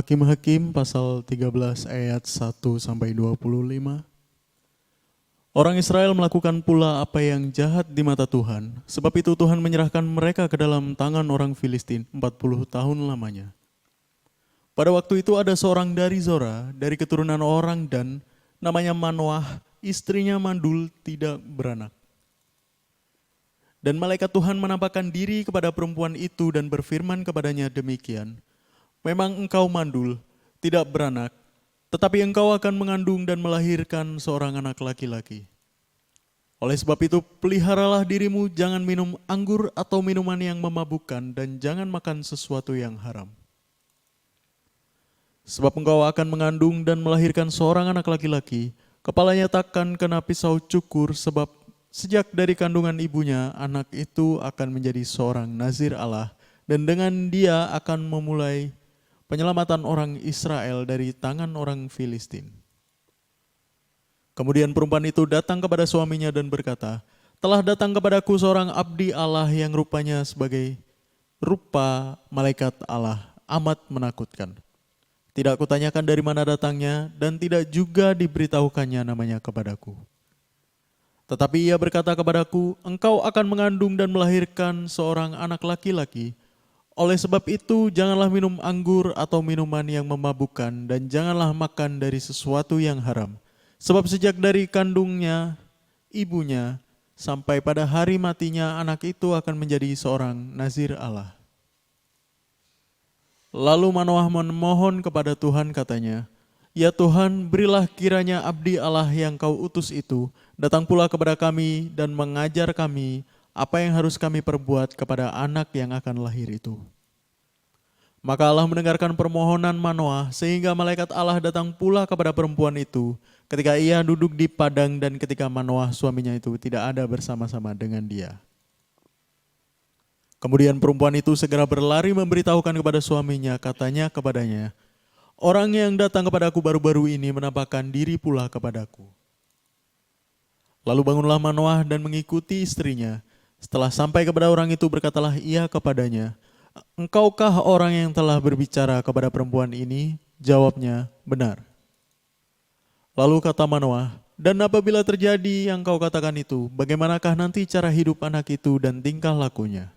Hakim-Hakim pasal 13 ayat 1-25. Orang Israel melakukan pula apa yang jahat di mata Tuhan, sebab itu Tuhan menyerahkan mereka ke dalam tangan orang Filistin 40 tahun lamanya. Pada waktu itu ada seorang dari Zora, dari keturunan orang Dan, namanya Manoah, istrinya mandul tidak beranak. Dan malaikat Tuhan menampakkan diri kepada perempuan itu dan berfirman kepadanya demikian, memang engkau mandul, tidak beranak, tetapi engkau akan mengandung dan melahirkan seorang anak laki-laki. Oleh sebab itu, peliharalah dirimu, jangan minum anggur atau minuman yang memabukkan, dan jangan makan sesuatu yang haram. Sebab engkau akan mengandung dan melahirkan seorang anak laki-laki, kepalanya takkan kena pisau cukur, sebab sejak dari kandungan ibunya, anak itu akan menjadi seorang nazir Allah, dan dengan dia akan memulai penyelamatan orang Israel dari tangan orang Filistin. Kemudian perempuan itu datang kepada suaminya dan berkata, telah datang kepadaku seorang abdi Allah yang rupanya sebagai rupa malaikat Allah, amat menakutkan. Tidak kutanyakan dari mana datangnya dan tidak juga diberitahukannya namanya kepadaku. Tetapi ia berkata kepadaku, engkau akan mengandung dan melahirkan seorang anak laki-laki. Oleh sebab itu, janganlah minum anggur atau minuman yang memabukkan, dan janganlah makan dari sesuatu yang haram. Sebab sejak dari kandungnya, ibunya, sampai pada hari matinya, anak itu akan menjadi seorang nazir Allah. Lalu Manoah memohon kepada Tuhan katanya, ya Tuhan, berilah kiranya abdi Allah yang kau utus itu, datang pula kepada kami dan mengajar kami, apa yang harus kami perbuat kepada anak yang akan lahir itu. Maka Allah mendengarkan permohonan Manoah, sehingga malaikat Allah datang pula kepada perempuan itu, ketika ia duduk di padang dan ketika Manoah suaminya itu tidak ada bersama-sama dengan dia. Kemudian perempuan itu segera berlari memberitahukan kepada suaminya, katanya kepadanya, orang yang datang kepadaku baru-baru ini menampakkan diri pula kepadaku. Lalu bangunlah Manoah dan mengikuti istrinya. Setelah sampai kepada orang itu berkatalah ia kepadanya, engkaukah orang yang telah berbicara kepada perempuan ini? Jawabnya, benar. Lalu kata Manoah, dan apabila terjadi yang kau katakan itu, bagaimanakah nanti cara hidup anak itu dan tingkah lakunya?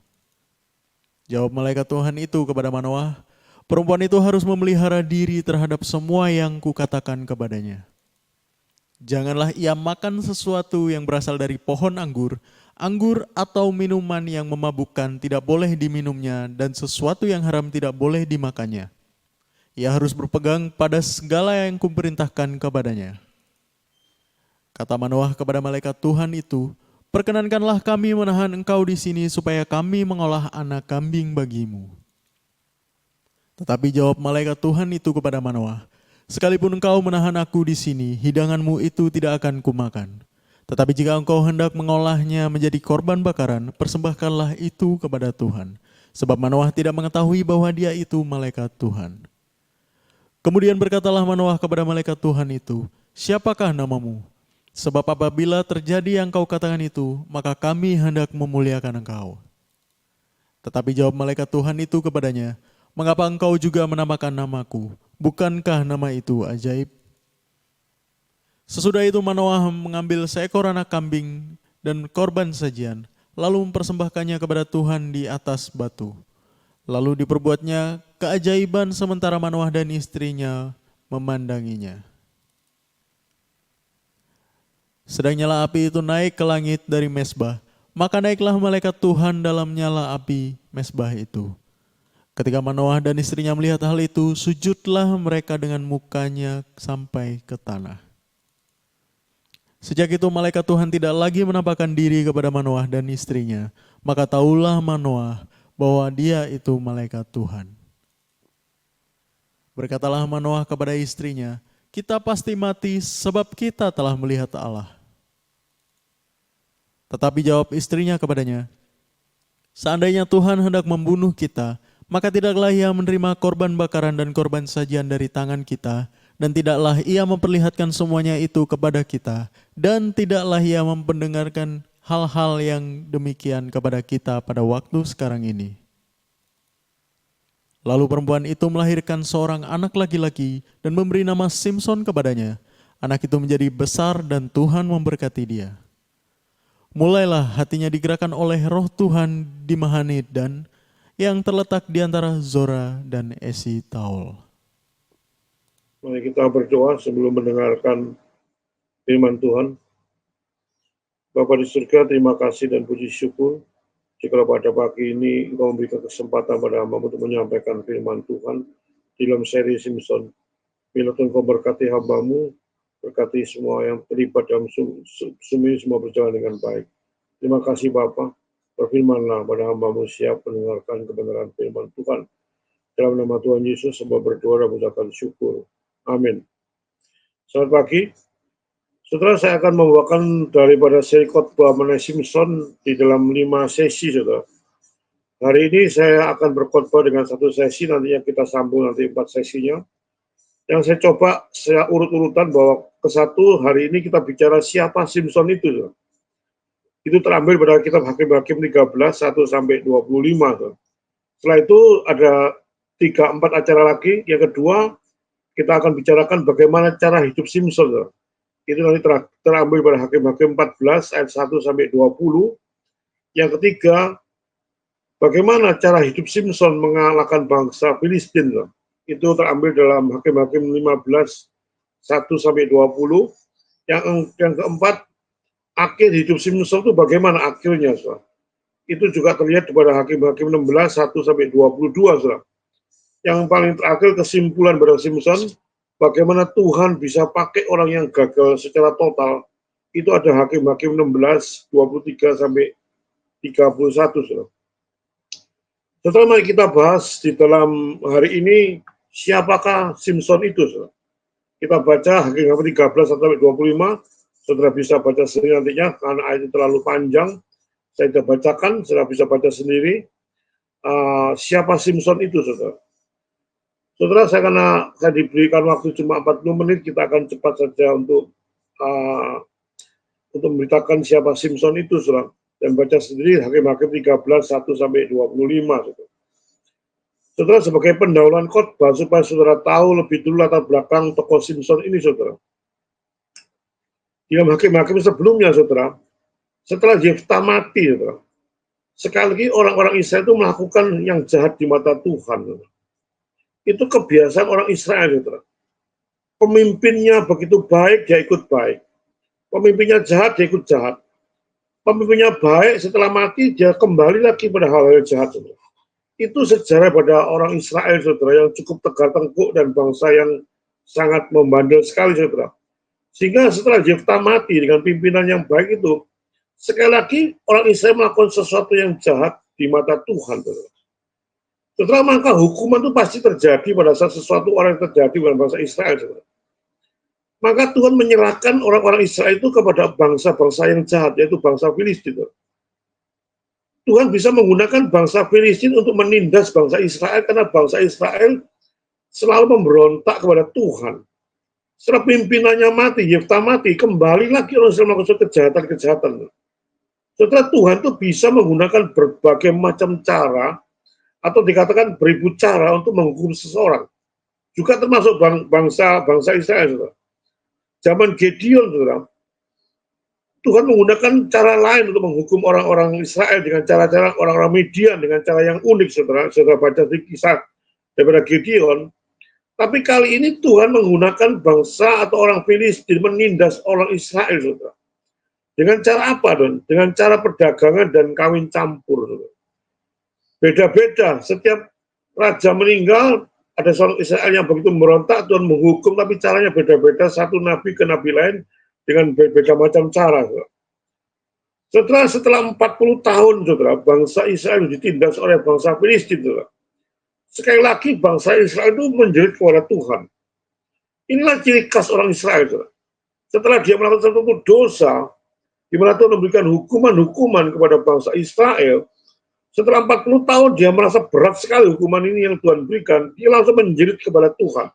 Jawab malaikat Tuhan itu kepada Manoah, perempuan itu harus memelihara diri terhadap semua yang kukatakan kepadanya. Janganlah ia makan sesuatu yang berasal dari pohon anggur atau minuman yang memabukkan tidak boleh diminumnya, dan sesuatu yang haram tidak boleh dimakannya. Ia harus berpegang pada segala yang kuperintahkan kepadanya. Kata Manoah kepada malaikat Tuhan itu, perkenankanlah kami menahan engkau di sini supaya kami mengolah anak kambing bagimu. Tetapi jawab malaikat Tuhan itu kepada Manoah, sekalipun engkau menahan aku di sini, hidanganmu itu tidak akan kumakan. Tetapi jika engkau hendak mengolahnya menjadi korban bakaran, persembahkanlah itu kepada Tuhan. Sebab Manoah tidak mengetahui bahwa dia itu malaikat Tuhan. Kemudian berkatalah Manoah kepada malaikat Tuhan itu, siapakah namamu? Sebab apabila terjadi yang kau katakan itu, maka kami hendak memuliakan engkau. Tetapi jawab malaikat Tuhan itu kepadanya, mengapa engkau juga menamakan namaku? Bukankah nama itu ajaib? Sesudah itu Manoah mengambil seekor anak kambing dan korban sajian, lalu mempersembahkannya kepada Tuhan di atas batu. Lalu diperbuatnya keajaiban sementara Manoah dan istrinya memandanginya. Sedang nyala api itu naik ke langit dari mezbah, maka naiklah malaikat Tuhan dalam nyala api mezbah itu. Ketika Manoah dan istrinya melihat hal itu, sujudlah mereka dengan mukanya sampai ke tanah. Sejak itu malaikat Tuhan tidak lagi menampakkan diri kepada Manoah dan istrinya, maka tahulah Manoah bahwa dia itu malaikat Tuhan. Berkatalah Manoah kepada istrinya, kita pasti mati sebab kita telah melihat Allah. Tetapi jawab istrinya kepadanya, seandainya Tuhan hendak membunuh kita, maka tidaklah ia menerima korban bakaran dan korban sajian dari tangan kita, dan tidaklah ia memperlihatkan semuanya itu kepada kita, dan tidaklah ia mempendengarkan hal-hal yang demikian kepada kita pada waktu sekarang ini. Lalu perempuan itu melahirkan seorang anak laki-laki dan memberi nama Simson kepadanya. Anak itu menjadi besar dan Tuhan memberkati dia. Mulailah hatinya digerakkan oleh roh Tuhan di Mahanid dan yang terletak di antara Zora dan Esitaol. Mari kita berdoa sebelum mendengarkan firman Tuhan. Bapa di surga, terima kasih dan puji syukur jika pada pagi ini Engkau memberikan kesempatan pada hamba untuk menyampaikan firman Tuhan dalam seri Simpson. Bila Engkau berkati hambamu, berkati semua yang terlibat dalam ini semua berjalan dengan baik. Terima kasih Bapa, berfirmanlah pada hambamu siap mendengarkan kebenaran firman Tuhan. Dalam nama Tuhan Yesus, hamba berdoa dan mengucapkan syukur. Amin. Selamat pagi. Saudara, saya akan membawakan daripada seri khotbah mengenai Simpson di dalam 5 sesi, saudara. Hari ini saya akan berkhotbah dengan satu sesi, nantinya kita sambung nanti 4 sesinya. Yang saya coba, saya urut-urutan bahwa ke satu, hari ini kita bicara siapa Simpson itu, saudara. Itu terambil pada kitab Hakim-Hakim 13, 1-25. Saudara. Setelah itu ada 3-4 acara lagi. Yang kedua, kita akan bicarakan bagaimana cara hidup Simpson, saudara. Itu nanti terambil pada Hakim-Hakim 14 ayat 1-20. Yang ketiga, bagaimana cara hidup Simpson mengalahkan bangsa Filistin. Itu terambil dalam Hakim-Hakim 15 1-20. Yang keempat, akhir hidup Simpson itu bagaimana akhirnya. Itu juga terlihat pada Hakim-Hakim 16 1-22. Yang paling terakhir, kesimpulan pada Simpson, bagaimana Tuhan bisa pakai orang yang gagal secara total, itu ada Hakim-Hakim 16, 23-31. Setelah mari kita bahas di dalam hari ini, siapakah Simpson itu? Saudara. Kita baca Hakim-Hakim 13-25, saudara bisa baca sendiri nantinya, karena ayat itu terlalu panjang, saya tidak bacakan, saudara bisa baca sendiri. Siapa Simpson itu, saudara? Saudara, karena saya diberikan waktu cuma 40 menit, kita akan cepat saja untuk memberitakan siapa Simpson itu, saudara. Dan baca sendiri Hakim-Hakim 13, 1-25. Saudara, sebagai pendahuluan khotbah, supaya saudara tahu lebih dulu latar belakang tokoh Simpson ini, saudara. Di dalam Hakim-Hakim sebelumnya, saudara, setelah Yefta mati, saudara, sekali lagi orang-orang Israel itu melakukan yang jahat di mata Tuhan, saudara. Itu kebiasaan orang Israel, saudara. Pemimpinnya begitu baik, dia ikut baik. Pemimpinnya jahat, dia ikut jahat. Pemimpinnya baik, setelah mati, dia kembali lagi pada hal-hal jahat, saudara. Itu sejarah pada orang Israel, saudara, yang cukup tegar tengkuk dan bangsa yang sangat membandel sekali, saudara. Sehingga setelah Yefta mati dengan pimpinan yang baik itu, sekali lagi orang Israel melakukan sesuatu yang jahat di mata Tuhan, saudara. Setelah maka hukuman itu pasti terjadi pada saat sesuatu orang yang terjadi dalam bangsa Israel. Saudara. Maka Tuhan menyerahkan orang-orang Israel itu kepada bangsa-bangsa yang jahat, yaitu bangsa Filistin. Tuhan bisa menggunakan bangsa Filistin untuk menindas bangsa Israel, karena bangsa Israel selalu memberontak kepada Tuhan. Setelah pimpinannya mati, Yefta mati, kembali lagi orang Israel melakukan kejahatan-kejahatan. Setelah Tuhan itu bisa menggunakan berbagai macam cara, atau dikatakan beribu cara untuk menghukum seseorang. Juga termasuk bangsa Israel. Saudara. Zaman Gideon, saudara, Tuhan menggunakan cara lain untuk menghukum orang-orang Israel dengan cara-cara orang-orang Midian, dengan cara yang unik, saudara. Saudara baca di kisah daripada Gideon. Tapi kali ini Tuhan menggunakan bangsa atau orang Filistin menindas orang Israel, saudara. Dengan cara apa, Don? Dengan cara perdagangan dan kawin campur, saudara. Beda-beda, setiap raja meninggal, ada seorang Israel yang begitu merontak, Tuhan menghukum, tapi caranya beda-beda, satu nabi ke nabi lain, dengan berbeda macam cara. Setelah 40 tahun, saudara, bangsa Israel ditindas oleh bangsa Filistin, saudara. Sekali lagi, bangsa Israel itu menjerit kepada Tuhan. Inilah ciri khas orang Israel, saudara. Setelah dia melakukan suatu dosa, di mana Tuhan memberikan hukuman-hukuman kepada bangsa Israel, setelah 40 tahun dia merasa berat sekali hukuman ini yang Tuhan berikan, dia langsung menjerit kepada Tuhan.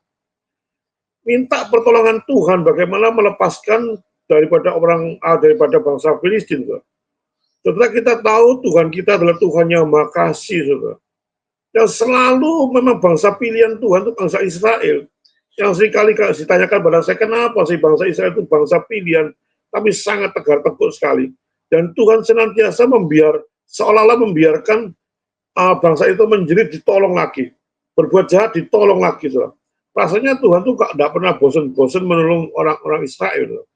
Minta pertolongan Tuhan bagaimana melepaskan daripada bangsa Filistin. Saudara, kita tahu Tuhan kita adalah Tuhan yang Maha Kasih, saudara. yang selalu memang bangsa pilihan Tuhan itu bangsa Israel. Yang seringkali ditanyakan pada saya, kenapa sih bangsa Israel itu bangsa pilihan, tapi sangat tegar teguk sekali. Dan Tuhan senantiasa seolah-olah membiarkan bangsa itu menjerit, ditolong lagi. Berbuat jahat, ditolong lagi. Saudara. Rasanya Tuhan tuh tidak pernah bosan-bosan menolong orang-orang Israel. Saudara.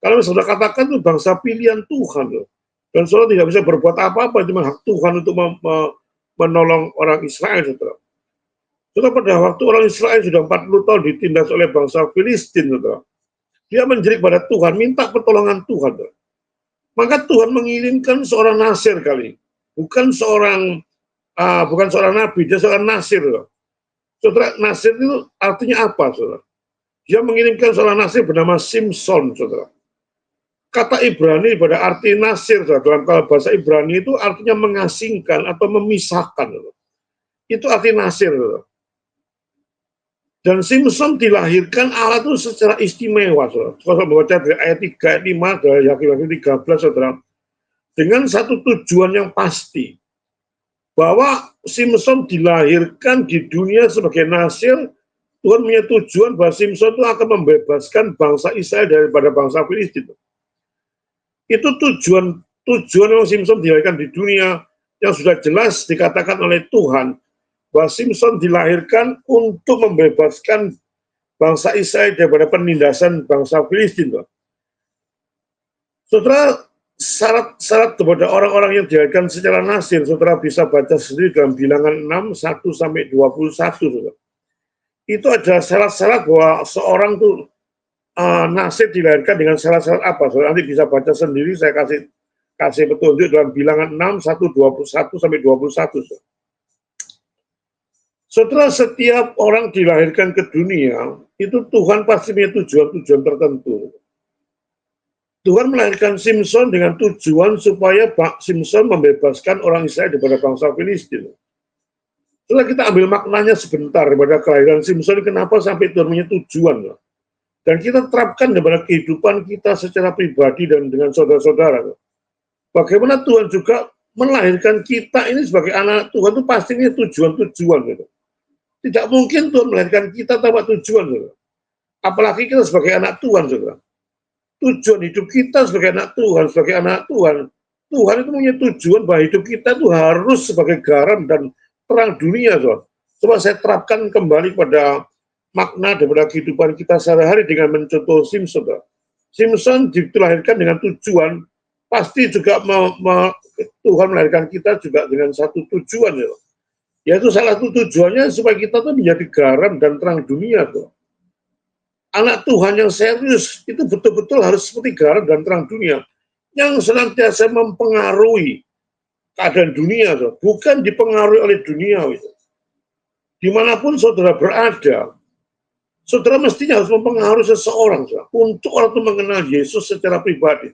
Karena sudah katakan itu bangsa pilihan Tuhan. Saudara. Dan saudara tidak bisa berbuat apa-apa, cuma hak Tuhan untuk menolong orang Israel. Saudara. Saudara, pada waktu orang Israel sudah 40 tahun ditindas oleh bangsa Filistin. Saudara. Dia menjerit pada Tuhan, minta pertolongan Tuhan. Saudara. Maka Tuhan mengirimkan seorang nasir kali. Bukan seorang nabi, dia seorang nasir. Saudara, nasir itu artinya apa, saudara? Dia mengirimkan seorang nasir bernama Simson, saudara. Kata Ibrani pada arti nasir, saudara. Dalam bahasa Ibrani itu artinya mengasingkan atau memisahkan. Saudara. Itu arti nasir, saudara. Dan Simson dilahirkan Allah itu secara istimewa, saudara. Kalau membaca dari ayat 3, ayat 5, dari Yakin 13, saudara. Dengan satu tujuan yang pasti. Bahwa Simson dilahirkan di dunia sebagai nasir, Tuhan punya tujuan bahwa Simson itu akan membebaskan bangsa Israel daripada bangsa Filistin. Itu tujuan yang Simson dilahirkan di dunia yang sudah jelas dikatakan oleh Tuhan bahwa Simson dilahirkan untuk membebaskan bangsa Israel daripada penindasan bangsa Filistin. Saudara, syarat kepada orang-orang yang dilahirkan secara nasir, saudara bisa baca sendiri dalam bilangan 6, 1-21, saudara. Itu ada syarat-syarat bahwa seorang itu nasir dilahirkan dengan syarat-syarat apa, saudara. Nanti bisa baca sendiri, saya kasih petunjuk dalam bilangan 6, 1-21, saudara. Saudara, setiap orang dilahirkan ke dunia, itu Tuhan pasti punya tujuan-tujuan tertentu. Tuhan melahirkan Simson dengan tujuan supaya Simson membebaskan orang Israel daripada bangsa Filistin. Setelah kita ambil maknanya sebentar daripada kelahiran Simson, kenapa sampai Tuhan punya tujuan. Dan kita terapkan daripada kehidupan kita secara pribadi dan dengan saudara-saudara. Bagaimana Tuhan juga melahirkan kita ini sebagai anak Tuhan itu pastinya tujuan-tujuan. Tidak mungkin Tuhan melahirkan kita tanpa tujuan. Apalagi kita sebagai anak Tuhan, saudara. Tujuan hidup kita sebagai anak Tuhan, Tuhan itu punya tujuan bahwa hidup kita itu harus sebagai garam dan terang dunia, saudara. Coba saya terapkan kembali pada makna daripada kehidupan kita sehari-hari dengan mencontoh Simson, saudara. Simson dilahirkan dengan tujuan, pasti juga Tuhan melahirkan kita juga dengan satu tujuan, saudara. Yaitu salah satu tujuannya supaya kita tuh menjadi garam dan terang dunia, saudara. Anak Tuhan yang serius itu betul-betul harus seperti garam dan terang dunia yang senantiasa mempengaruhi keadaan dunia, bukan dipengaruhi oleh dunia. Dimanapun saudara berada, saudara mestinya harus mempengaruhi seseorang untuk orang itu mengenal Yesus secara pribadi.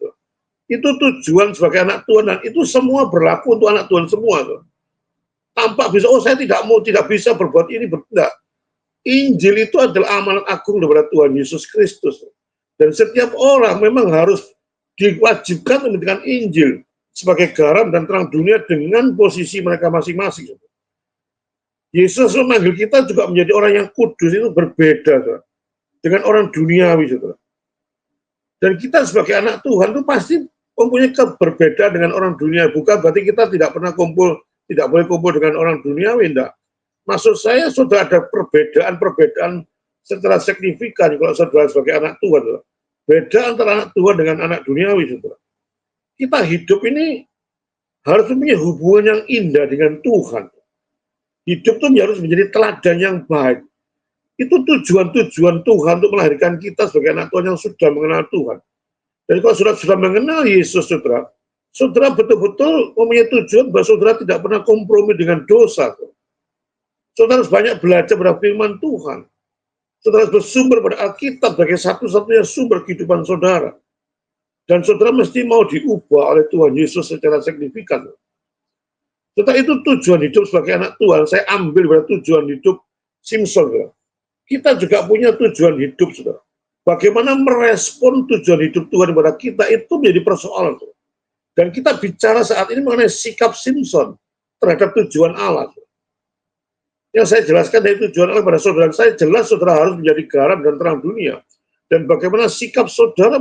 Itu tujuan sebagai anak Tuhan dan itu semua berlaku untuk anak Tuhan semua. Tampak bisa, saya tidak bisa berbuat ini, tidak. Injil itu adalah amanat agung daripada Tuhan Yesus Kristus. Dan setiap orang memang harus diwajibkan memberikan Injil sebagai garam dan terang dunia dengan posisi mereka masing-masing. Yesus memanggil kita juga menjadi orang yang kudus, itu berbeda dengan orang duniawi. Dan kita sebagai anak Tuhan itu pasti mempunyai keberbedaan dengan orang dunia. Bukan berarti kita tidak boleh kumpul dengan orang duniawi, tidak. Maksud saya sudah ada perbedaan secara signifikan kalau saudara sebagai anak Tuhan. Beda antara anak Tuhan dengan anak duniawi, saudara. Kita hidup ini harus mempunyai hubungan yang indah dengan Tuhan. Hidup itu harus menjadi teladan yang baik. Itu tujuan-tujuan Tuhan untuk melahirkan kita sebagai anak Tuhan yang sudah mengenal Tuhan. Dan kalau sudah mengenal Yesus, saudara betul-betul mempunyai tujuan bahwa saudara tidak pernah kompromi dengan dosa. Saudara harus banyak belajar pada firman Tuhan. Saudara harus bersumber pada Alkitab sebagai satu-satunya sumber kehidupan saudara. Dan saudara mesti mau diubah oleh Tuhan Yesus secara signifikan. Saudara, itu tujuan hidup sebagai anak Tuhan. Saya ambil pada tujuan hidup Simson. Saudara. Kita juga punya tujuan hidup, saudara. Bagaimana merespon tujuan hidup Tuhan kepada kita itu menjadi persoalan. Saudara. Dan kita bicara saat ini mengenai sikap Simson terhadap tujuan Allah. Saudara. Yang saya jelaskan dari tujuan Allah pada saudara, saya jelas saudara harus menjadi garam dan terang dunia. Dan bagaimana sikap saudara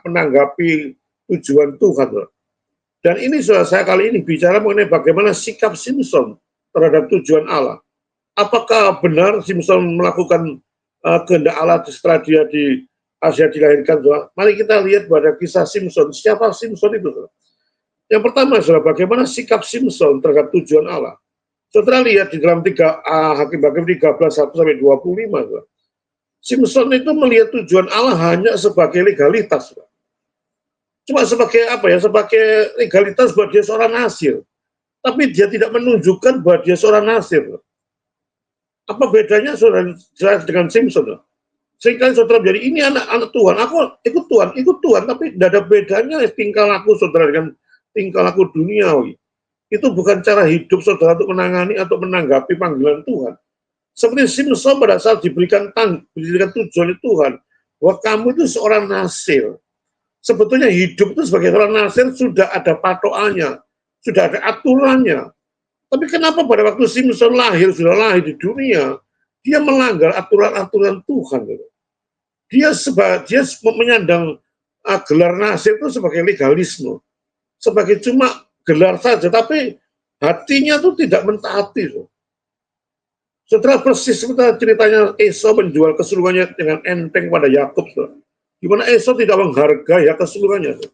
menanggapi tujuan Tuhan. Dan ini saudara, saya kali ini bicara mengenai bagaimana sikap Simpson terhadap tujuan Allah. Apakah benar Simpson melakukan kehendak Allah setelah dia di Asia dilahirkan? Saudara? Mari kita lihat pada kisah Simpson. Siapa Simpson itu? Saudara? Yang pertama, saudara, bagaimana sikap Simpson terhadap tujuan Allah. Saudara lihat di dalam Hakim-Hakim 13:1-25. Saudara. Simpson itu melihat tujuan Allah hanya sebagai legalitas. Saudara. Cuma sebagai apa ya? Sebagai legalitas buat dia seorang nasir. Tapi dia tidak menunjukkan bahwa dia seorang nasir. Saudara. Apa bedanya saudara dengan Simpson? Seringkali saudara menjadi ini anak Tuhan, aku ikut Tuhan, tapi tidak ada bedanya tingkah laku saudara dengan tingkah laku duniawi. Itu bukan cara hidup saudara untuk menangani atau menanggapi panggilan Tuhan. Seperti Simpson pada saat diberikan tujuan Tuhan, bahwa kamu itu seorang nasir. Sebetulnya hidup itu sebagai seorang nasir sudah ada patokannya, sudah ada aturannya. Tapi kenapa pada waktu Simpson sudah lahir di dunia, dia melanggar aturan-aturan Tuhan. Dia menyandang gelar nasir itu sebagai legalisme, sebagai cuma gelar saja, tapi hatinya itu tidak mentaati. Setelah persis seperti ceritanya Esau menjual keseluruhannya dengan enteng pada Yakub, di mana Esau tidak menghargai ya keseluruhannya.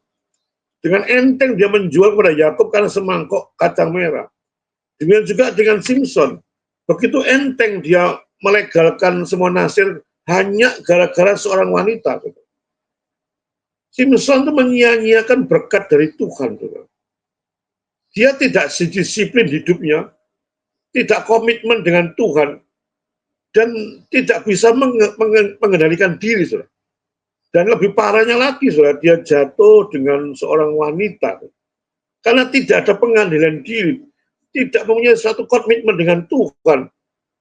Dengan enteng dia menjual kepada Yakub karena semangkok kacang merah. Demikian juga dengan Simpson. Begitu enteng dia melegalkan semua nasir hanya gara-gara seorang wanita. Simpson itu menyia-nyiakan berkat dari Tuhan. Dia tidak disiplin hidupnya, tidak komitmen dengan Tuhan, dan tidak bisa mengendalikan diri. Dan lebih parahnya lagi, dia jatuh dengan seorang wanita. Karena tidak ada pengadilan diri, tidak mempunyai suatu komitmen dengan Tuhan,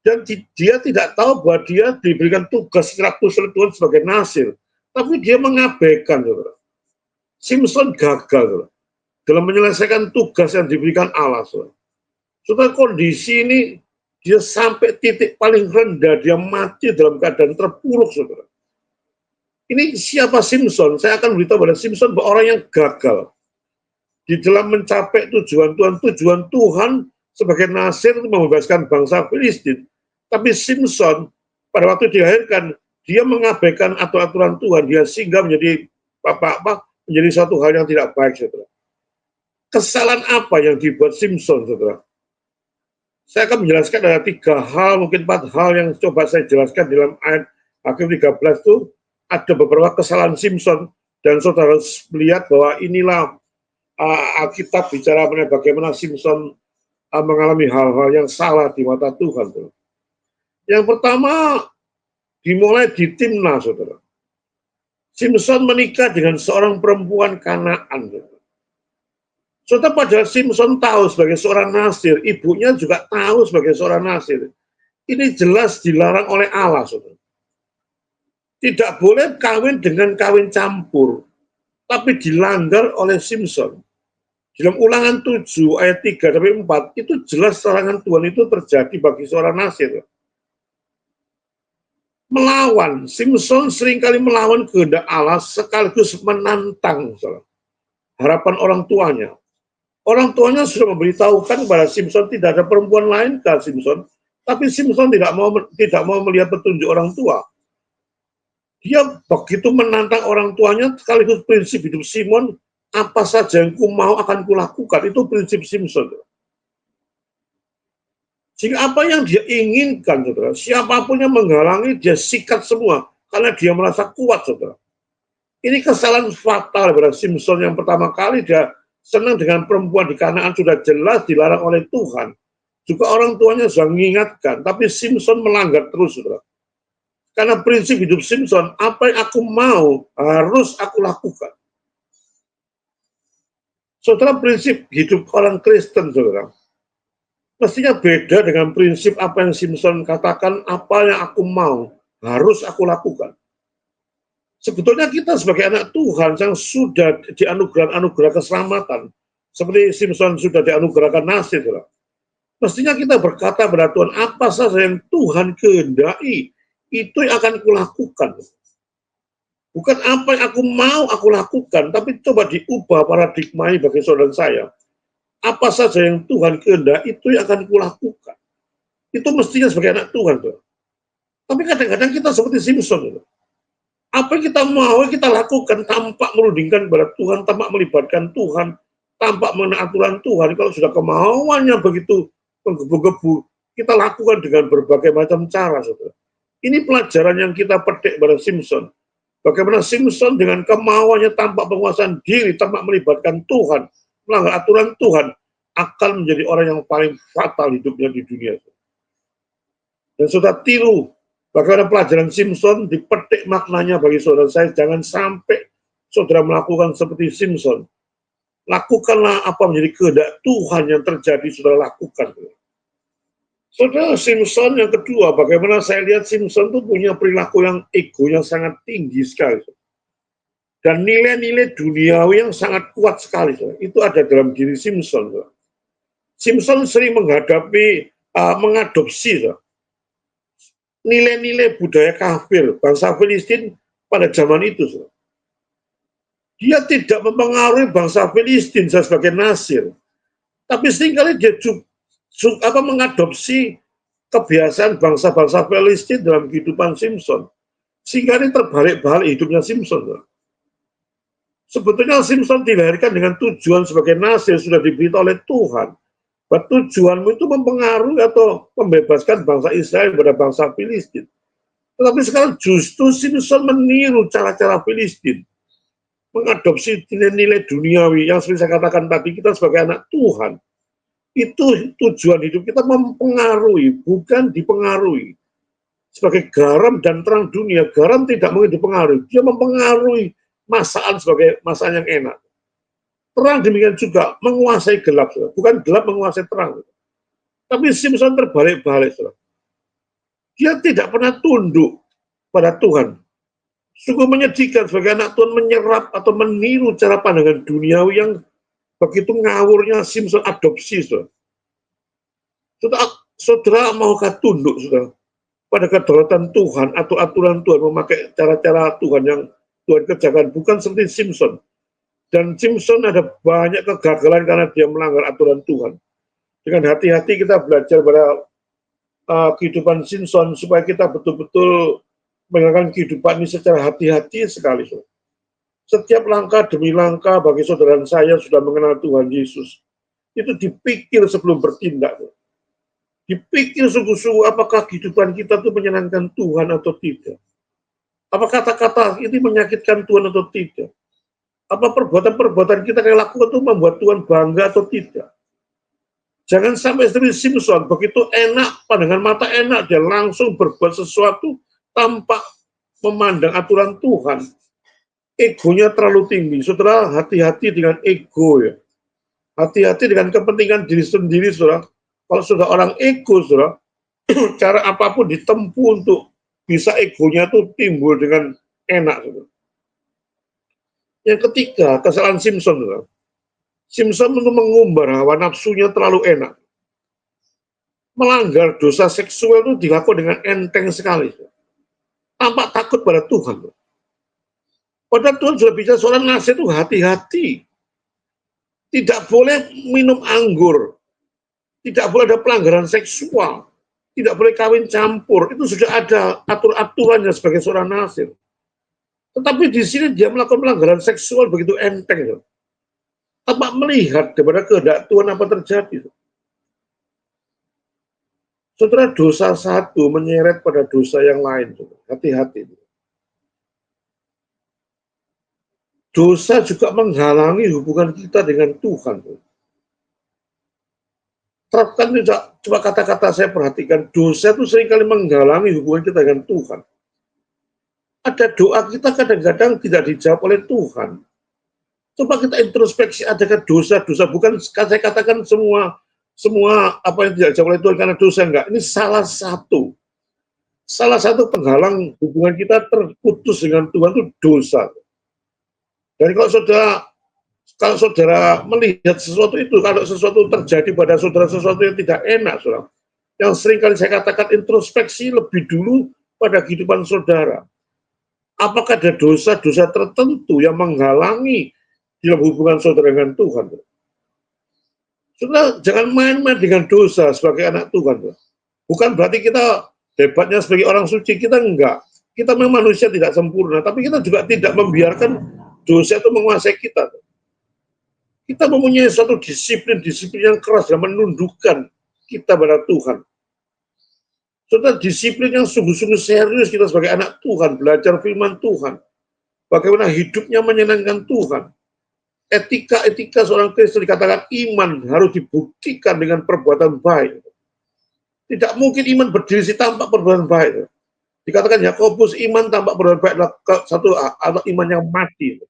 dan dia tidak tahu bahwa dia diberikan tugas secara khusus Tuhan sebagai nasir, tapi dia mengabaikan. Simpson gagal dalam menyelesaikan tugas yang diberikan Allah. Setelah kondisi ini, dia sampai titik paling rendah, dia mati dalam keadaan terpuruk. Saudara. Ini siapa Simpson? Saya akan beritahu pada Simpson bahwa orang yang gagal di dalam mencapai tujuan Tuhan sebagai nasir untuk membebaskan bangsa Filistin. Tapi Simpson pada waktu dilahirkan, dia mengabaikan aturan Tuhan, dia sehingga menjadi menjadi satu hal yang tidak baik, saudara. Kesalahan apa yang dibuat Simpson, saudara? Saya akan menjelaskan ada 3 hal, mungkin 4 hal yang coba saya jelaskan dalam ayat Hakim 13 itu ada beberapa kesalahan Simpson, dan saudara harus melihat bahwa inilah Alkitab bicara mengenai bagaimana Simpson mengalami hal-hal yang salah di mata Tuhan. Yang pertama, dimulai di Timna, saudara. Simpson menikah dengan seorang perempuan Kanaan. Saudara, padahal Simpson tahu sebagai seorang nasir, ibunya juga tahu sebagai seorang nasir. Ini jelas dilarang oleh Allah, saudara. Tidak boleh kawin dengan kawin campur, tapi dilanggar oleh Simpson. Dalam Ulangan 7 ayat 3-4 itu jelas larangan Tuhan itu terjadi bagi seorang nasir. Melawan, Simpson seringkali melawan kehendak Allah sekaligus menantang harapan orang tuanya. Orang tuanya sudah memberitahukan kepada Simpson tidak ada perempuan lain ke Simpson, tapi Simpson tidak mau melihat petunjuk orang tua. Dia begitu menantang orang tuanya sekaligus prinsip hidup Simon, apa saja yang ku mau akan kulakukan, itu prinsip Simpson. Jika apa yang dia inginkan, saudara, siapapun yang menghalangi, dia sikat semua, karena dia merasa kuat, saudara. Ini kesalahan fatal pada Simpson yang pertama kali dia senang dengan perempuan di Kanaan, sudah jelas dilarang oleh Tuhan. Juga orang tuanya sudah mengingatkan, tapi Simpson melanggar terus, saudara. Karena prinsip hidup Simpson, apa yang aku mau, harus aku lakukan. Saudara, prinsip hidup orang Kristen, saudara, mestinya beda dengan prinsip apa yang Simpson katakan, apa yang aku mau, harus aku lakukan. Sebetulnya kita sebagai anak Tuhan yang sudah dianugerah keselamatan, seperti Simpson sudah dianugerahkan nasir, saudara. Mestinya kita berkata pada Tuhan, apa saja yang Tuhan kehendaki, itu yang akan kulakukan. Bukan apa yang aku mau aku lakukan, tapi coba diubah paradigma bagi saudara saya. Apa saja yang Tuhan kehendaki, itu yang akan kulakukan. Itu mestinya sebagai anak Tuhan. Tuh. Tapi kadang-kadang kita seperti Simpson. Tuh. Apa yang kita mau kita lakukan tanpa merundingkan kepada Tuhan, tanpa melibatkan Tuhan, tanpa mengenai aturan Tuhan. Kalau sudah kemauannya begitu menggebu-gebu, kita lakukan dengan berbagai macam cara. Saudara. Ini pelajaran yang kita petik pada Simpson. Bagaimana Simpson dengan kemauannya tanpa penguasaan diri, tanpa melibatkan Tuhan, melanggar aturan Tuhan, akan menjadi orang yang paling fatal hidupnya di dunia. Dan sudah tiru bagaimana pelajaran Simpson dipetik maknanya bagi saudara saya, jangan sampai saudara melakukan seperti Simpson. Lakukanlah apa menjadi kehendak Tuhan yang terjadi, saudara lakukan. Saudara Simpson yang kedua, bagaimana saya lihat Simpson itu punya perilaku yang ego yang sangat tinggi sekali. Dan nilai-nilai duniawi yang sangat kuat sekali. Itu ada dalam diri Simpson. Simpson sering mengadopsi nilai-nilai budaya kafir, bangsa Filistin pada zaman itu. Dia tidak mempengaruhi bangsa Filistin sebagai nasir. Tapi seringkali dia mengadopsi kebiasaan bangsa-bangsa Filistin dalam kehidupan Simpson. Sehingga ini terbalik-balik hidupnya Simpson. Sebetulnya Simpson dilahirkan dengan tujuan sebagai nasir, sudah diberitahu oleh Tuhan. Bahwa tujuanmu itu mempengaruhi atau membebaskan bangsa Israel pada bangsa Filistin. Tetapi sekarang justru Simpson meniru cara-cara Filistin. Mengadopsi nilai-nilai duniawi yang seperti saya katakan tadi, kita sebagai anak Tuhan. Itu tujuan hidup kita mempengaruhi, bukan dipengaruhi. Sebagai garam dan terang dunia, garam tidak mungkin dipengaruhi. Dia mempengaruhi masakan sebagai masakan yang enak. Terang demikian juga menguasai gelap, bukan gelap menguasai terang. Tapi Simpson terbalik-balik. Dia tidak pernah tunduk pada Tuhan. Sungguh menyedihkan sebagai anak Tuhan menyerap atau meniru cara pandangan duniawi yang begitu ngawurnya Simpson adopsi. Saudara maukah tunduk pada kedaulatan Tuhan atau aturan Tuhan, memakai cara-cara Tuhan yang Tuhan kerjakan, bukan seperti Simpson. Dan Simpson ada banyak kegagalan karena dia melanggar aturan Tuhan. Dengan hati-hati kita belajar pada kehidupan Simpson supaya kita betul-betul menjalankan kehidupan ini secara hati-hati sekali. Setiap langkah demi langkah bagi saudara saya sudah mengenal Tuhan Yesus. Itu dipikir sebelum bertindak. Dipikir sungguh-sungguh apakah kehidupan kita itu menyenangkan Tuhan atau tidak. Apa kata-kata ini menyakitkan Tuhan atau tidak. Apa perbuatan-perbuatan kita yang lakukan itu membuat Tuhan bangga atau tidak. Jangan sampai seperti Simpson, begitu enak, pandangan mata enak, dia langsung berbuat sesuatu tanpa memandang aturan Tuhan. Egonya terlalu tinggi. Saudara, hati-hati dengan ego ya. Hati-hati dengan kepentingan diri sendiri, saudara. Kalau sudah orang ego, saudara, cara apapun ditempuh untuk bisa egonya itu timbul dengan enak, saudara. Yang ketiga, kesalahan Simpson. Saudara. Simpson untuk mengumbar hawa nafsunya terlalu enak. Melanggar dosa seksual itu dilakukan dengan enteng sekali. Saudara. Tanpa takut pada Tuhan. Saudara. Padahal Tuhan sudah bicara seorang nasir itu hati-hati. Tidak boleh minum anggur. Tidak boleh ada pelanggaran seksual. Tidak boleh kawin campur. Itu sudah ada aturannya sebagai seorang nasir. Tetapi di sini dia melakukan pelanggaran seksual begitu enteng. Tanpa melihat daripada kehendak Tuhan apa terjadi. Saudara, dosa satu menyeret pada dosa yang lain. Hati-hati. Dosa juga menghalangi hubungan kita dengan Tuhan. Terapkan juga, coba kata-kata saya perhatikan, dosa itu seringkali menghalangi hubungan kita dengan Tuhan. Ada doa kita kadang-kadang tidak dijawab oleh Tuhan. Coba kita introspeksi, adakah dosa-dosa, bukan saya katakan semua apa yang tidak dijawab oleh Tuhan karena dosa, enggak. Ini salah satu penghalang hubungan kita terputus dengan Tuhan itu dosa. Dan kalau saudara Kalau saudara melihat sesuatu itu, kalau sesuatu terjadi pada saudara, sesuatu yang tidak enak, saudara, yang sering kali saya katakan introspeksi lebih dulu pada kehidupan saudara. Apakah ada dosa-dosa tertentu yang menghalangi dalam hubungan saudara dengan Tuhan? Saudara, jangan main-main dengan dosa sebagai anak Tuhan. Bukan berarti kita hebatnya sebagai orang suci, kita enggak. Kita memang manusia tidak sempurna, tapi kita juga tidak membiarkan dosa itu menguasai kita. Kita mempunyai suatu disiplin yang keras dan menundukkan kita pada Tuhan. Saudara, disiplin yang sungguh-sungguh serius kita sebagai anak Tuhan, belajar firman Tuhan, bagaimana hidupnya menyenangkan Tuhan. Etika-etika seorang Kristen dikatakan iman harus dibuktikan dengan perbuatan baik. Tidak mungkin iman berdiri tanpa perbuatan baik. Dikatakan Yakobus, iman tanpa perbuatan baik adalah satu atau iman yang mati.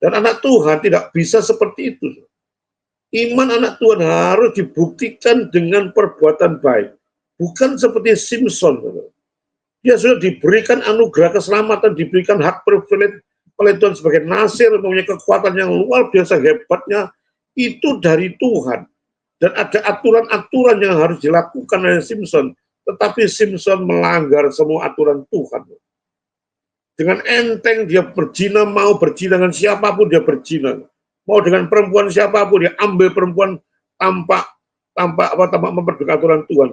Dan anak Tuhan tidak bisa seperti itu. Iman anak Tuhan harus dibuktikan dengan perbuatan baik. Bukan seperti Simpson. Dia sudah diberikan anugerah keselamatan, diberikan hak privilege oleh Tuhan sebagai nasir, mempunyai kekuatan yang luar biasa hebatnya. Itu dari Tuhan. Dan ada aturan-aturan yang harus dilakukan oleh Simpson. Tetapi Simpson melanggar semua aturan Tuhan. Dengan enteng dia berzina, mau berzina dengan siapapun dia berzina. Mau dengan perempuan siapapun dia ambil perempuan tanpa memperdulikan aturan Tuhan.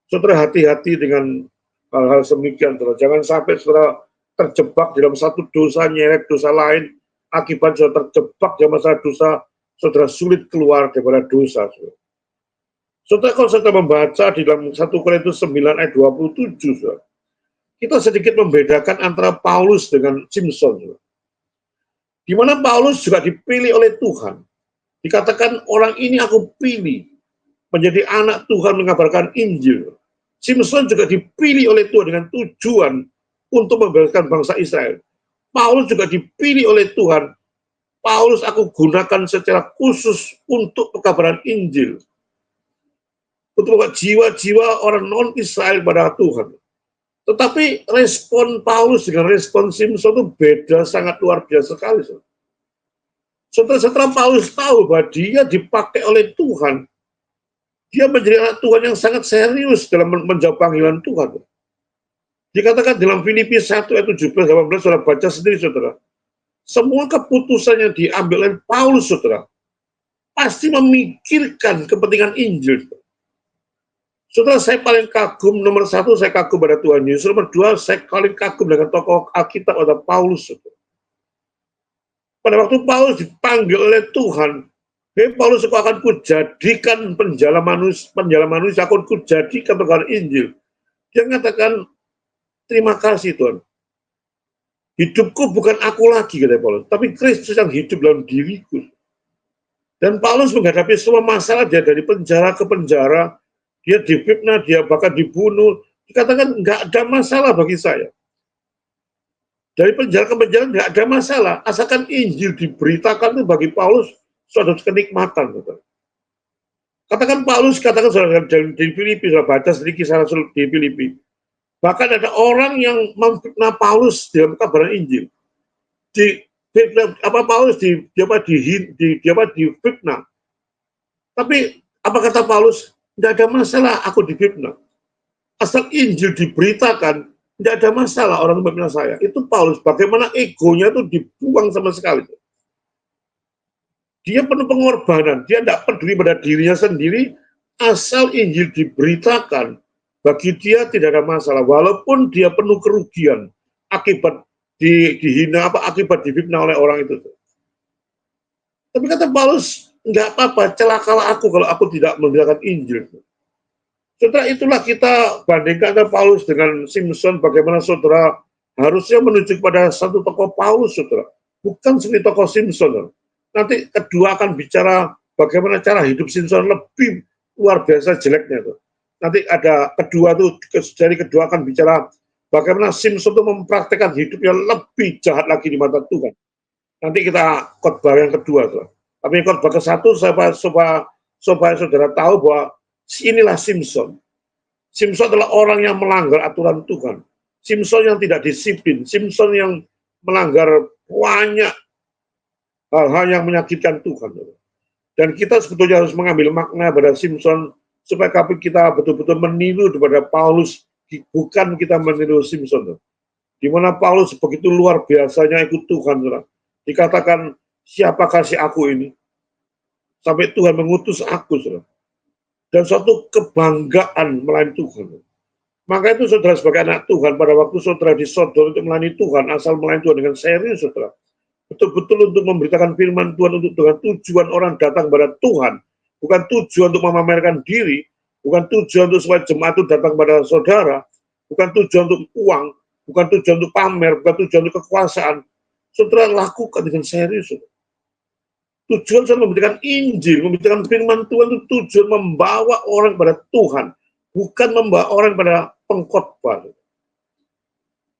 Saudara, hati-hati dengan hal-hal semikian. Jangan sampai saudara terjebak dalam satu dosa, nyeret dosa lain. Akibat saudara terjebak dalam masalah dosa, saudara sulit keluar daripada dosa. Saudara, kalau saudara membaca di dalam 1 Korintus 9 ayat 27, saudara, kita sedikit membedakan antara Paulus dengan Simpson. Di mana Paulus juga dipilih oleh Tuhan. Dikatakan orang ini aku pilih menjadi anak Tuhan mengabarkan Injil. Simpson juga dipilih oleh Tuhan dengan tujuan untuk membebaskan bangsa Israel. Paulus juga dipilih oleh Tuhan. Paulus aku gunakan secara khusus untuk pekabaran Injil. Untuk membuat jiwa-jiwa orang non-Israel pada Tuhan. Tetapi respon Paulus dengan respon Simpson itu beda, sangat luar biasa sekali. Setelah Paulus tahu bahwa dia dipakai oleh Tuhan, dia menjadi anak Tuhan yang sangat serius dalam menjawab panggilan Tuhan. Dikatakan dalam Filipi 1 ayat 17-18, saudara baca sendiri, saudara. Semua keputusan yang diambil oleh Paulus, saudara, pasti memikirkan kepentingan Injil. Saudara, saya paling kagum, nomor satu, saya kagum pada Tuhan Yesus. Nomor dua, saya paling kagum dengan tokoh Alkitab atau Paulus. Saudara. Pada waktu Paulus dipanggil oleh Tuhan, Paulus aku akan kujadikan penjala manusia, aku kujadikan penggawa Injil. Dia mengatakan, terima kasih Tuhan. Hidupku bukan aku lagi, kata Paulus, tapi Kristus yang hidup dalam diriku. Dan Paulus menghadapi semua masalah, dia dari penjara ke penjara, dia difitnah, dia bahkan dibunuh. Dikatakan nggak ada masalah bagi saya. Dari penjara ke penjara nggak ada masalah. Asalkan Injil diberitakan itu bagi Paulus suatu kenikmatan. Katakan Paulus, katakan di Filipi, sudah baca sedikit kisah Rasul di Filipi. Bahkan ada orang yang memfitnah Paulus dalam kabaran Injil. Paulus difitnah. Tapi apa kata Paulus? Tidak ada masalah aku difitnah. Asal Injil diberitakan, tidak ada masalah orang memfitnah saya. Itu Paulus, bagaimana egonya itu dibuang sama sekali. Dia penuh pengorbanan, dia tidak peduli pada dirinya sendiri, asal Injil diberitakan, bagi dia tidak ada masalah. Walaupun dia penuh kerugian, akibat dihina, akibat difitnah oleh orang itu. Tapi kata Paulus, enggak apa-apa, celakalah aku kalau aku tidak memberitakan Injil. Saudara, itulah kita bandingkan Paulus dengan Simpson, bagaimana saudara harusnya menuju kepada satu tokoh Paulus, saudara. Bukan seperti tokoh Simpson. Nanti kedua akan bicara bagaimana cara hidup Simpson lebih luar biasa jeleknya. Nanti ada kedua tuh, dari kedua akan bicara bagaimana Simpson itu mempraktekkan hidupnya lebih jahat lagi di mata Tuhan. Nanti kita khotbah yang kedua, tuh. Tapi khotbah ke satu supaya saudara tahu bahwa inilah Simpson. Simpson adalah orang yang melanggar aturan Tuhan. Simpson yang tidak disiplin. Simpson yang melanggar banyak hal-hal yang menyakitkan Tuhan. Dan kita sebetulnya harus mengambil makna pada Simpson supaya kita betul-betul meniru kepada Paulus, bukan kita meniru Simpson. Di mana Paulus begitu luar biasanya ikut Tuhan. Dikatakan, siapakah si aku ini? Sampai Tuhan mengutus aku. Dan suatu kebanggaan melayani Tuhan. Maka itu saudara sebagai anak Tuhan, pada waktu saudara disodor untuk melayani Tuhan, asal melayani Tuhan dengan serius, saudara. Betul-betul untuk memberitakan firman Tuhan untuk dengan tujuan orang datang kepada Tuhan, bukan tujuan untuk memamerkan diri, bukan tujuan untuk supaya jemaat itu datang kepada saudara, bukan tujuan untuk uang, bukan tujuan untuk pamer, bukan tujuan untuk kekuasaan. Saudara lakukan dengan serius. Tujuan saya memberikan Injil, memberikan firman Tuhan itu tujuan membawa orang kepada Tuhan, bukan membawa orang pada pengkhotbah.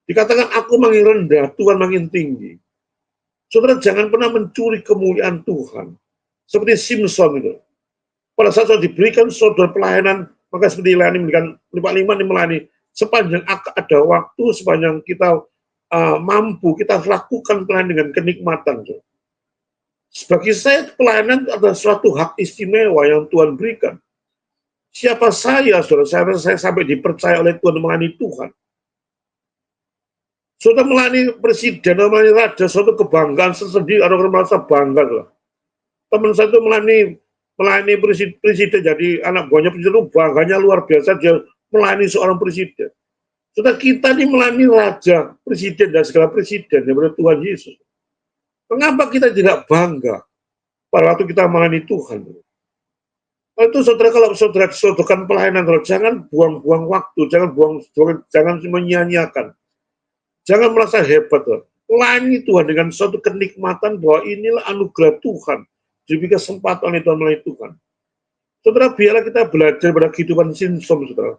Dikatakan aku makin rendah, Tuhan makin tinggi. Saudara jangan pernah mencuri kemuliaan Tuhan. Seperti Simpson itu. Pada saat saudara diberikan saudara pelayanan, maka seperti memberikan 55 melayani, sepanjang ada waktu, sepanjang kita mampu, kita lakukan pelayanan dengan kenikmatan. Bagi saya, pelayanan adalah suatu hak istimewa yang Tuhan berikan. Siapa saya, saudara? Saya sampai dipercaya oleh Tuhan melayani Tuhan. Saudara melayani presiden, melayani raja, suatu kebanggaan sendiri, orang merasa bangga. Saudara. Teman saya itu melayani presiden, jadi anak buahnya presiden itu bangganya luar biasa, dia melayani seorang presiden. Saudara kita ini melayani raja, presiden, dan segala presiden, daripada Tuhan Yesus. Mengapa kita tidak bangga pada waktu kita melayani Tuhan? Itu saudara, kalau saudara disodorkan pelayanan, jangan buang-buang waktu, jangan menyia-nyiakan. Jangan merasa hebat. Layani Tuhan dengan suatu kenikmatan bahwa inilah anugerah Tuhan. Diberi kesempatan oleh Tuhan melayani Tuhan. Saudara, biarlah kita belajar pada kehidupan Simpson, saudara.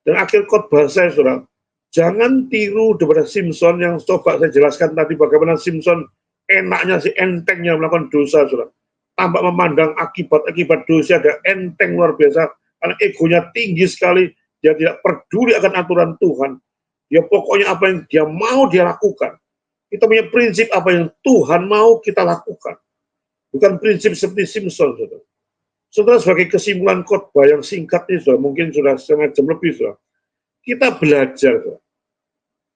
Dan akhir khotbah saya, saudara, jangan tiru daripada Simpson yang coba saya jelaskan tadi bagaimana Simpson enaknya, entengnya melakukan dosa, saudara. Tanpa memandang akibat dosa, ada enteng luar biasa, karena egonya tinggi sekali, dia tidak peduli akan aturan Tuhan. Ya pokoknya apa yang dia mau dia lakukan. Kita punya prinsip apa yang Tuhan mau kita lakukan. Bukan prinsip seperti Simpson, saudara. Saudara, sebagai kesimpulan khotbah yang singkat ini, saudara, mungkin sudah setengah jam lebih, saudara. Kita belajar, saudara.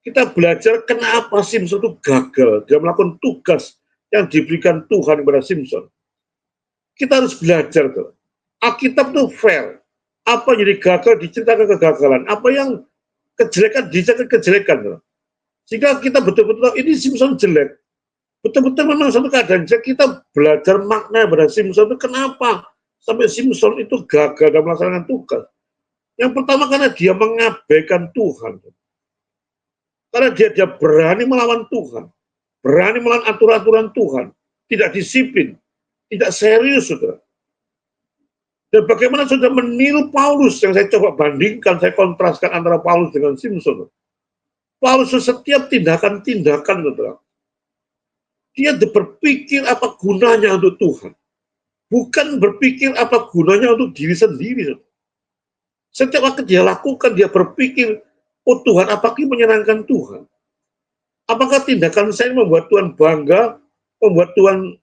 Kita belajar kenapa Simpson itu gagal. Dia melakukan tugas yang diberikan Tuhan kepada Simpson. Kita harus belajar, saudara. Alkitab itu fair. Apa jadi gagal diceritakan kegagalan. Apa yang kejelekan dicatat kejelekan. Sehingga kita betul-betul tahu ini Simpson jelek. Betul-betul memang satu keadaan jelek, kita belajar makna pada Simpson itu kenapa sampai Simpson itu gagal dalam melaksanakan tugas. Yang pertama karena dia mengabaikan Tuhan. Karena dia berani melawan Tuhan. Berani melawan aturan-aturan Tuhan. Tidak disiplin. Tidak serius, saudara. Dan bagaimana sudah meniru Paulus yang saya coba bandingkan, saya kontraskan antara Paulus dengan Simpson. Paulus setiap tindakan-tindakan, saudara, dia berpikir apa gunanya untuk Tuhan. Bukan berpikir apa gunanya untuk diri sendiri. Saudara. Setiap waktu dia lakukan, dia berpikir, oh Tuhan, apakah menyenangkan Tuhan? Apakah tindakan saya membuat Tuhan bangga, membuat Tuhan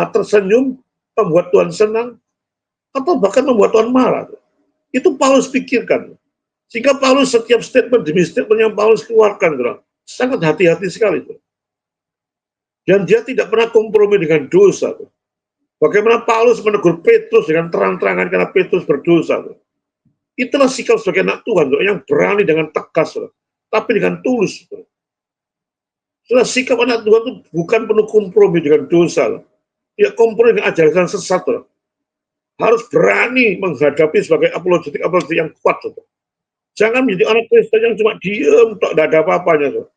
tersenyum, membuat Tuhan senang? Atau bahkan membuat Tuhan marah. Itu Paulus pikirkan. Sehingga Paulus setiap statement demi statement yang Paulus keluarkan, sangat hati-hati sekali. Dan dia tidak pernah kompromi dengan dosa. Bagaimana Paulus menegur Petrus dengan terang-terangan karena Petrus berdosa. Itulah sikap sebagai anak Tuhan, yang berani dengan tegas, tapi dengan tulus. Itulah sikap anak Tuhan itu bukan penuh kompromi dengan dosa. Tidak kompromi dengan ajaran sesat. Harus berani menghadapi sebagai apologetik yang kuat. Jangan menjadi orang Kristen yang cuma diem, tidak ada apa-apanya.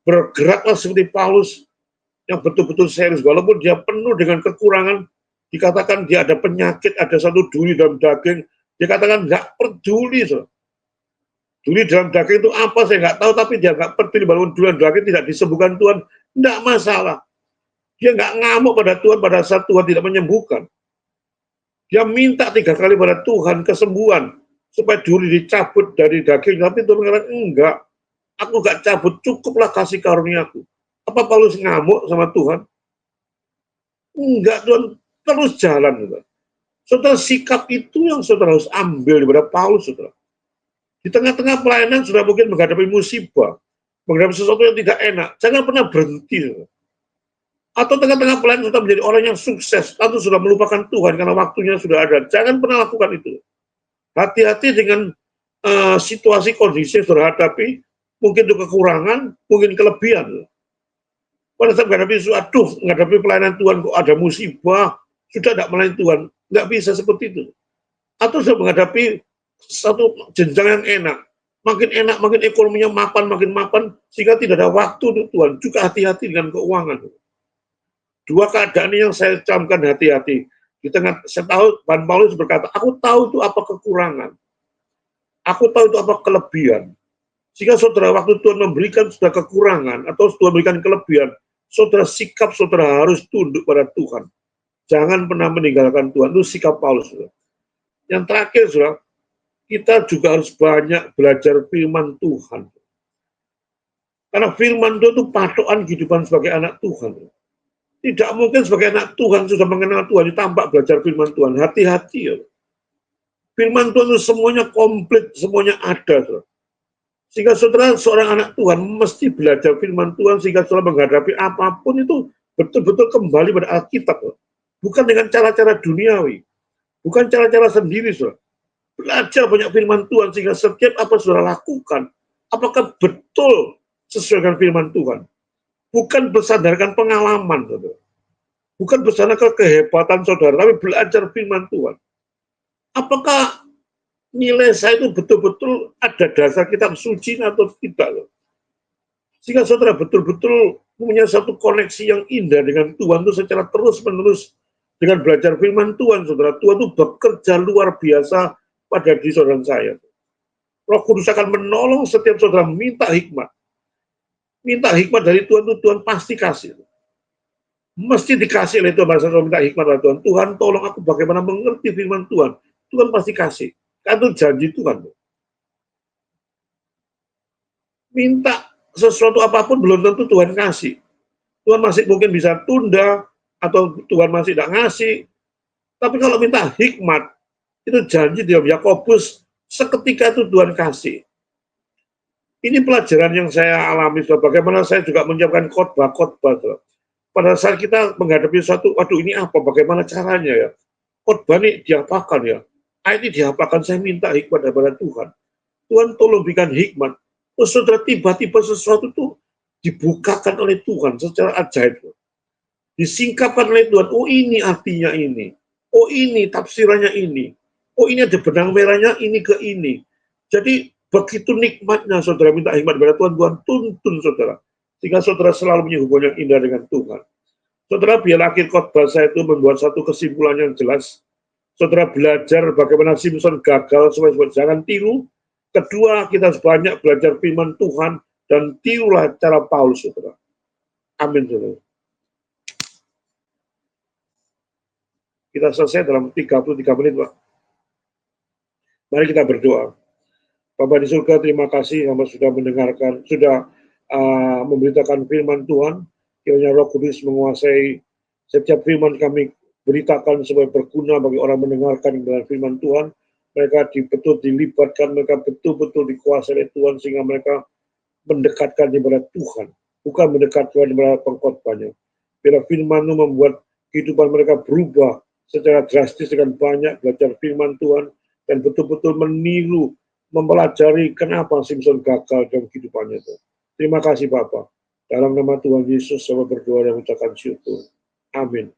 Bergeraklah seperti Paulus yang betul-betul serius. Walaupun dia penuh dengan kekurangan, dikatakan dia ada penyakit, ada satu duri dalam daging, dia katakan nggak peduli. Duri dalam daging itu apa saya nggak tahu, tapi dia nggak peduli. Walaupun duri dalam daging tidak disembuhkan Tuhan, nggak masalah. Dia nggak ngamuk pada Tuhan pada saat Tuhan tidak menyembuhkan. Dia minta 3 kali pada Tuhan kesembuhan, supaya duri dicabut dari daging, tapi Tuhan mengatakan, enggak, aku nggak cabut, cukuplah kasih karuniaku. Apa Paulus ngamuk sama Tuhan? Enggak, Tuhan, terus jalan. Saudara. Saudara, sikap itu yang saudara harus ambil daripada Paulus, saudara. Di tengah-tengah pelayanan sudah mungkin menghadapi musibah, menghadapi sesuatu yang tidak enak. Jangan pernah berhenti. Saudara. Atau tengah-tengah pelayanan sudah menjadi orang yang sukses, atau sudah melupakan Tuhan karena waktunya sudah ada. Jangan pernah lakukan itu. Hati-hati dengan situasi kondisi yang sudah hadapi, mungkin itu kekurangan, mungkin kelebihan. Pada saat menghadapi pelayanan Tuhan, kok ada musibah, sudah tidak melayani Tuhan. Nggak bisa seperti itu. Atau sudah menghadapi satu jenjang yang enak, makin ekonominya makin mapan, sehingga tidak ada waktu untuk Tuhan. Juga hati-hati dengan keuangan. Dua keadaan yang saya camkan hati-hati. Di tengah, saya tahu, Pan Paulus berkata, aku tahu itu apa kekurangan. Aku tahu itu apa kelebihan. Jika saudara waktu Tuhan memberikan sudah kekurangan, atau Tuhan memberikan kelebihan, saudara sikap saudara harus tunduk pada Tuhan. Jangan pernah meninggalkan Tuhan. Itu sikap Paulus. Yang terakhir, saudara, kita juga harus banyak belajar firman Tuhan. Karena firman itu patokan kehidupan sebagai anak Tuhan. Tidak mungkin sebagai anak Tuhan sudah mengenal Tuhan, ditambah belajar firman Tuhan. Hati-hati ya. Firman Tuhan itu semuanya komplit, semuanya ada. Saudara. Sehingga saudara seorang anak Tuhan mesti belajar firman Tuhan, sehingga saudara menghadapi apapun itu betul-betul kembali pada Alkitab. Saudara. Bukan dengan cara-cara duniawi. Bukan cara-cara sendiri. Saudara. Belajar banyak firman Tuhan, sehingga setiap apa saudara lakukan, apakah betul sesuai dengan firman Tuhan. Bukan bersandarkan pengalaman, saudara. Bukan bersandarkan kehebatan saudara, tapi belajar firman Tuhan. Apakah nilai saya itu betul-betul ada dasar kitab suci atau tidak? Sehingga saudara betul-betul punya satu koneksi yang indah dengan Tuhan itu secara terus-menerus dengan belajar firman Tuhan, saudara. Tuhan itu bekerja luar biasa pada diri saudara saya. Roh Kudus akan menolong setiap saudara minta hikmat. Minta hikmat dari Tuhan itu Tuhan pasti kasih. Mesti dikasih oleh Tuhan. Masa minta hikmat dari Tuhan. Tuhan tolong aku bagaimana mengerti firman Tuhan. Tuhan pasti kasih. Kan itu janji Tuhan. Minta sesuatu apapun belum tentu Tuhan kasih. Tuhan masih mungkin bisa tunda. Atau Tuhan masih tidak ngasih. Tapi kalau minta hikmat. Itu janji di Yakobus. Seketika itu Tuhan kasih. Ini pelajaran yang saya alami, bagaimana saya juga menyiapkan khotbah-khotbah. Pada saat kita menghadapi suatu, waduh ini apa, bagaimana caranya ya? Khotbah ini diapakan ya? Ini diapakan, saya minta hikmat daripada Tuhan. Tuhan tolong berikan hikmat. Oh, saudara, tiba-tiba sesuatu itu dibukakan oleh Tuhan secara ajaib. Disingkapkan oleh Tuhan, oh ini artinya ini. Oh ini tafsirannya ini. Oh ini ada benang merahnya ini ke ini. Jadi, begitu nikmatnya saudara minta hikmat kepada Tuhan, Tuhan tuntun saudara. Sehingga saudara selalu punya hubungan yang indah dengan Tuhan. Saudara, biar akhir khotbah saya itu membuat satu kesimpulan yang jelas. Saudara belajar bagaimana Simpson gagal, supaya jangan tiru. Kedua, kita harus banyak belajar firman Tuhan, dan tirulah cara Paulus, saudara. Amin, saudara. Kita selesai dalam 33 menit, Pak. Mari kita berdoa. Bapa di surga, terima kasih hamba sudah mendengarkan, sudah memberitakan firman Tuhan. Kiranya Roh Kudus menguasai setiap firman kami beritakan supaya berguna bagi orang mendengarkan dengan firman Tuhan. Mereka betul dilibatkan, mereka betul-betul dikuasai oleh Tuhan sehingga mereka mendekatkan kepada Tuhan, bukan mendekatkan kepada pengkhotbahnya. Bila firman itu membuat kehidupan mereka berubah secara drastis dengan banyak belajar firman Tuhan dan betul-betul meniru, mempelajari kenapa Simpson gagal dalam kehidupannya itu. Terima kasih Bapak. Dalam nama Tuhan Yesus, saya berdoa dan mengucapkan syukur. Amin.